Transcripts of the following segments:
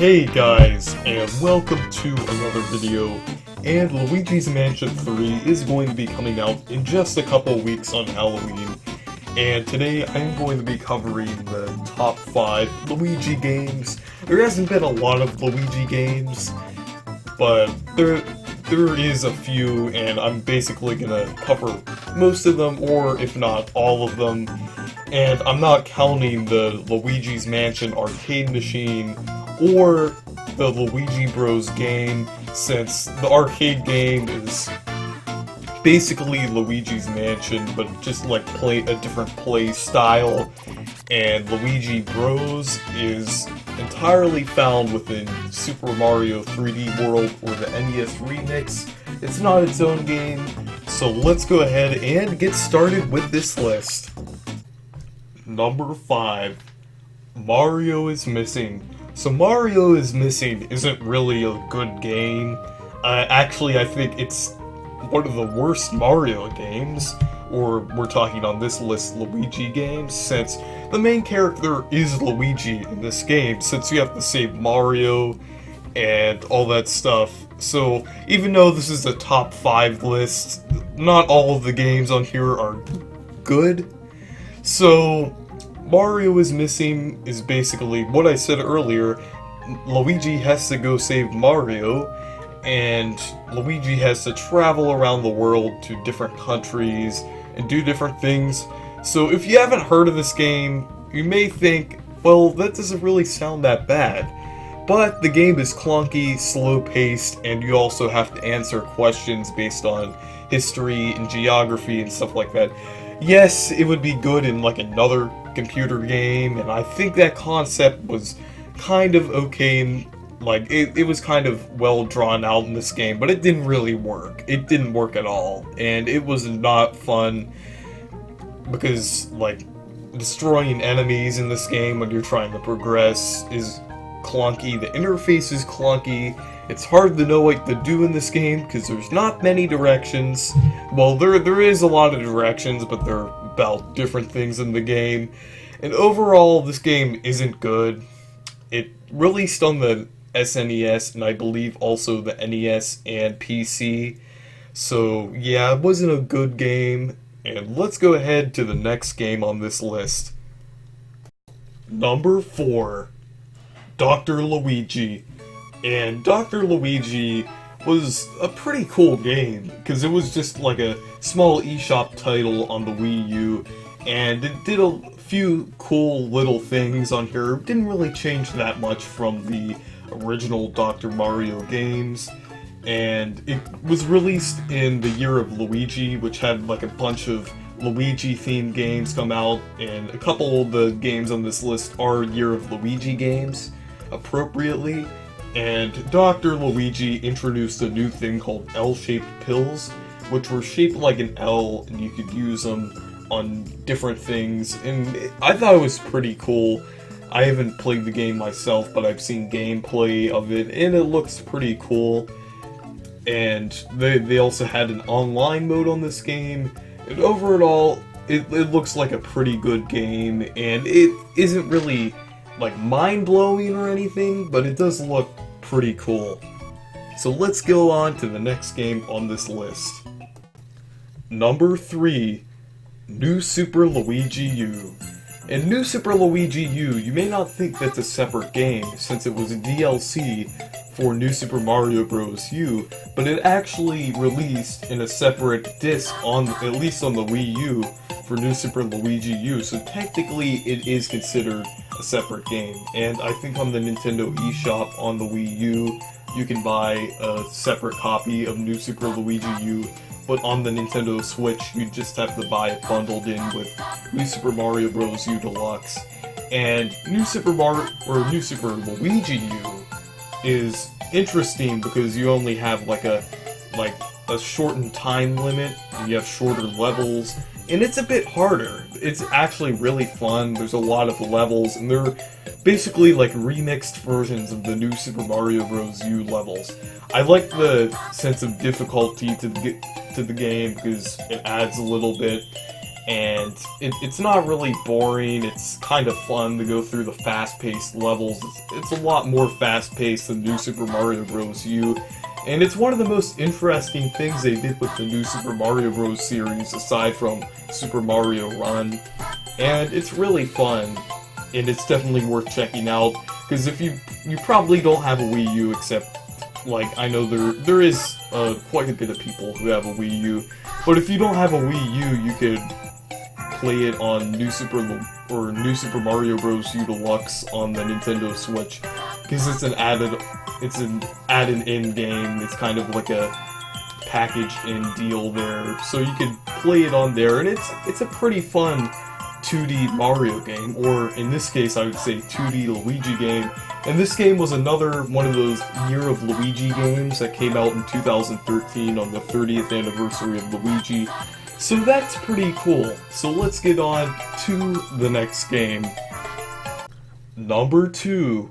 Hey guys, and welcome to another video, and Luigi's Mansion 3 is going to be coming out in just a couple weeks on Halloween, and today I'm going to be covering the top 5 Luigi games. There hasn't been a lot of Luigi games, but there is a few, and I'm basically gonna cover most of them, or if not all of them, and I'm not counting the Luigi's Mansion arcade machine or the Luigi Bros game, since the arcade game is basically Luigi's Mansion, but just like a different play style, and Luigi Bros is entirely found within Super Mario 3D World or the NES Remix. It's not its own game, so let's go ahead and get started with this list. Number 5. Mario is Missing. So Mario is Missing isn't really a good game. Actually, I think it's one of the worst Mario games, or we're talking on this list Luigi games, since the main character is Luigi in this game, since you have to save Mario and all that stuff. So even though this is a top 5 list, not all of the games on here are good. So Mario is Missing is basically what I said earlier. Luigi has to go save Mario, and Luigi has to travel around the world to different countries and do different things. So if you haven't heard of this game, you may think, well, that doesn't really sound that bad. But the game is clunky, slow-paced, and you also have to answer questions based on history and geography and stuff like that. Yes, it would be good in like another computer game, and I think that concept was kind of okay, and like it was kind of well drawn out in this game, but it didn't really work. It didn't work at all, and it was not fun because like destroying enemies in this game when you're trying to progress is clunky. The interface is clunky. It's hard to know what to do in this game because there's not many directions. Well, there is a lot of directions, but they're about different things in the game. And overall, this game isn't good. It released on the SNES, and I believe also the NES and PC. So yeah, it wasn't a good game. And let's go ahead to the next game on this list. Number 4. Dr. Luigi. And Dr. Luigi was a pretty cool game, because it was just like a small eShop title on the Wii U, and it did a few cool little things on here. It didn't really change that much from the original Dr. Mario games, and it was released in the year of Luigi, which had like a bunch of Luigi-themed games come out, and a couple of the games on this list are Year of Luigi games, appropriately. And Dr. Luigi introduced a new thing called L-shaped pills, which were shaped like an L, and you could use them on different things, and I thought it was pretty cool. I haven't played the game myself, but I've seen gameplay of it, and it looks pretty cool. And they also had an online mode on this game, and overall, it looks like a pretty good game, and it isn't really like mind-blowing or anything, but it does look pretty cool. So let's go on to the next game on this list. Number 3. New Super Luigi U. In New Super Luigi U, you may not think that's a separate game, since it was a DLC for New Super Mario Bros. U, but it actually released in a separate disc, at least on the Wii U, for New Super Luigi U, so technically it is considered a separate game. And I think on the Nintendo eShop on the Wii U, you can buy a separate copy of New Super Luigi U, but on the Nintendo Switch, you just have to buy it bundled in with New Super Mario Bros. U Deluxe. And New Super Luigi U is interesting because you only have like a shortened time limit, and you have shorter levels, and it's a bit harder. It's actually really fun. There's a lot of levels, and they're basically like remixed versions of the New Super Mario Bros. U levels. I like the sense of difficulty to the game because it adds a little bit, and it's not really boring. It's kind of fun to go through the fast-paced levels. It's a lot more fast-paced than New Super Mario Bros. U, and it's one of the most interesting things they did with the New Super Mario Bros. Series, aside from Super Mario Run, and it's really fun, and it's definitely worth checking out, because if you probably don't have a Wii U, except, like, I know there is quite a bit of people who have a Wii U, but if you don't have a Wii U, you could play it on New Super Mario Bros. U Deluxe on the Nintendo Switch, because it's an added-in game. It's kind of like a packaged-in deal there, so you could play it on there, and it's a pretty fun 2D Mario game, or in this case I would say 2D Luigi game. And this game was another one of those Year of Luigi games that came out in 2013 on the 30th anniversary of Luigi. So that's pretty cool. So let's get on to the next game. Number 2,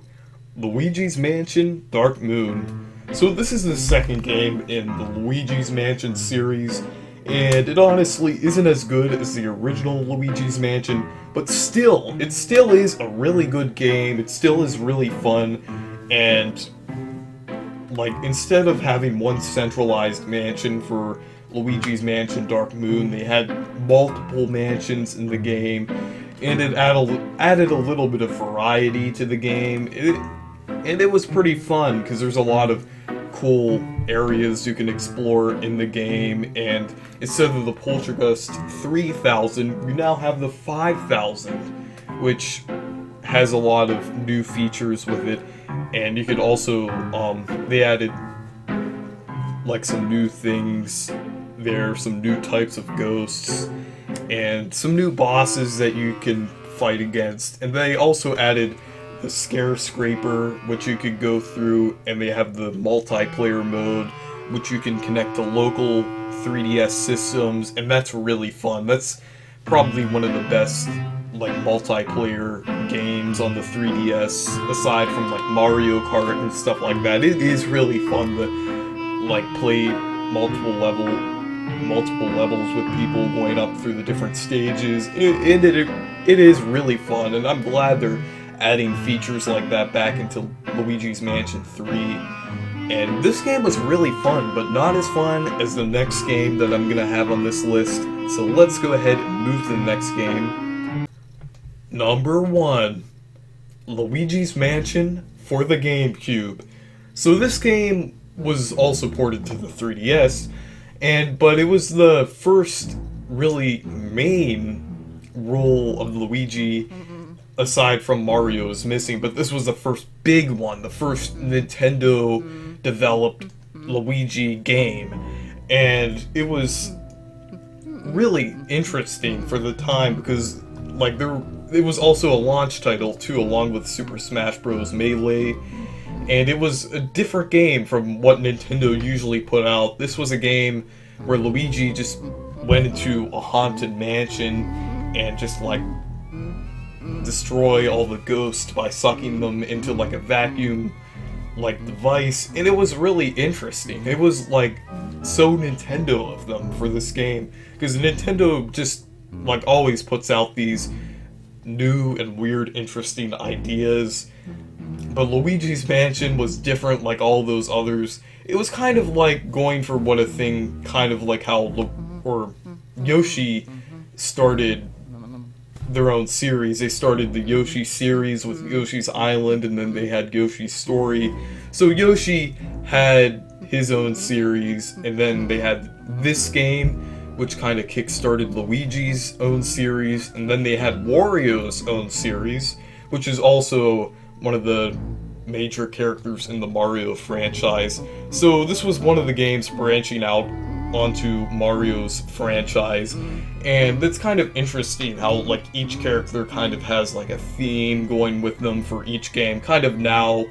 Luigi's Mansion Dark Moon. So this is the second game in the Luigi's Mansion series, and it honestly isn't as good as the original Luigi's Mansion, but still, it still is a really good game. It still is really fun, and like, instead of having one centralized mansion for Luigi's Mansion Dark Moon, they had multiple mansions in the game, and it added a little bit of variety to the game. And it was pretty fun, because there's a lot of cool areas you can explore in the game, and instead of the Poltergust 3000, you now have the 5000, which has a lot of new features with it. And you could also, they added like some new things there, some new types of ghosts, and some new bosses that you can fight against. And they also added the Scare Scraper, which you could go through, and they have the multiplayer mode, which you can connect to local 3DS systems, and that's really fun. That's probably one of the best, like, multiplayer games on the 3DS, aside from, like, Mario Kart and stuff like that. It is really fun to, like, play multiple levels with people, going up through the different stages. It is really fun, and I'm glad they're adding features like that back into Luigi's Mansion 3. And this game was really fun, but not as fun as the next game that I'm gonna have on this list. So let's go ahead and move to the next game. Number 1, Luigi's Mansion for the GameCube. So this game was also ported to the 3DS, but it was the first really main role of Luigi, aside from Mario's missing, but this was the first big one, the first Nintendo-developed Luigi game, and it was really interesting for the time, because, like, it was also a launch title, too, along with Super Smash Bros. Melee, and it was a different game from what Nintendo usually put out. This was a game where Luigi just went into a haunted mansion and just, like, destroy all the ghosts by sucking them into, like, a vacuum, like, device, and it was really interesting. It was, like, so Nintendo of them for this game, because Nintendo just, like, always puts out these new and weird, interesting ideas, but Luigi's Mansion was different like all those others. It was kind of like going for what a thing, kind of like how Yoshi started their own series. They started the Yoshi series with Yoshi's Island, and then they had Yoshi's Story. So Yoshi had his own series, and then they had this game, which kind of kick-started Luigi's own series, and then they had Wario's own series, which is also one of the major characters in the Mario franchise. So this was one of the games branching out onto Mario's franchise, and it's kind of interesting how, like, each character kind of has, like, a theme going with them for each game. Kind of now,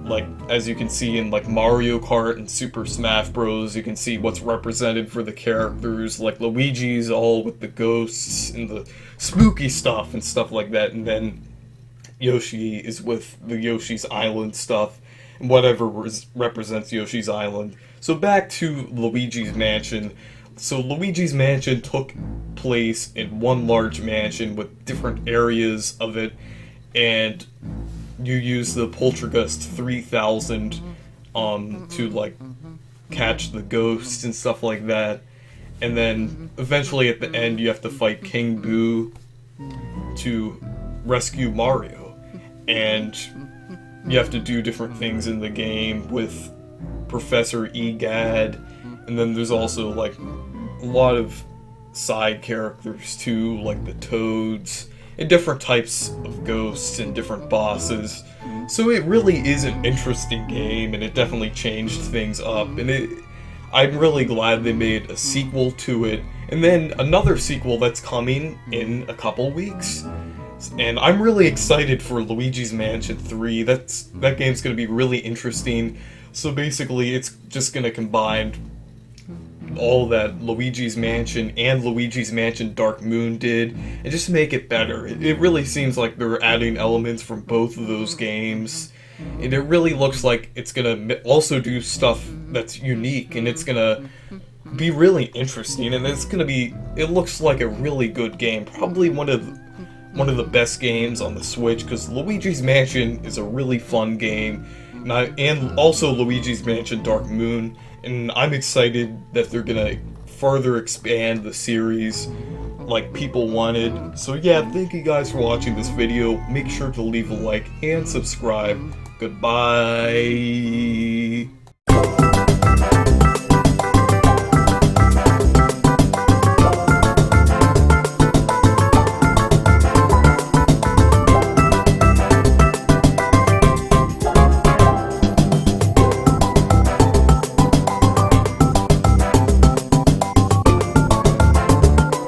like, as you can see in, like, Mario Kart and Super Smash Bros, you can see what's represented for the characters. Like, Luigi's all with the ghosts and the spooky stuff and stuff like that, and then Yoshi is with the Yoshi's Island stuff, and whatever represents Yoshi's Island. So back to Luigi's Mansion. So Luigi's Mansion took place in one large mansion with different areas of it, and you use the Poltergust 3000 to like catch the ghosts and stuff like that. And then eventually at the end you have to fight King Boo to rescue Mario. And you have to do different things in the game with Professor Egad. And then there's also like a lot of side characters too, like the Toads, and different types of ghosts and different bosses. So it really is an interesting game, and it definitely changed things up, and I'm really glad they made a sequel to it, and then another sequel that's coming in a couple weeks. And I'm really excited for Luigi's Mansion 3. That game's going to be really interesting. So basically, it's just going to combine all that Luigi's Mansion and Luigi's Mansion Dark Moon did, and just make it better. It really seems like they're adding elements from both of those games, and it really looks like it's gonna also do stuff that's unique, and it's gonna be really interesting, and it looks like a really good game, probably one of the best games on the Switch, because Luigi's Mansion is a really fun game, and also Luigi's Mansion Dark Moon. And I'm excited that they're gonna further expand the series like people wanted. So yeah, thank you guys for watching this video. Make sure to leave a like and subscribe. Goodbye.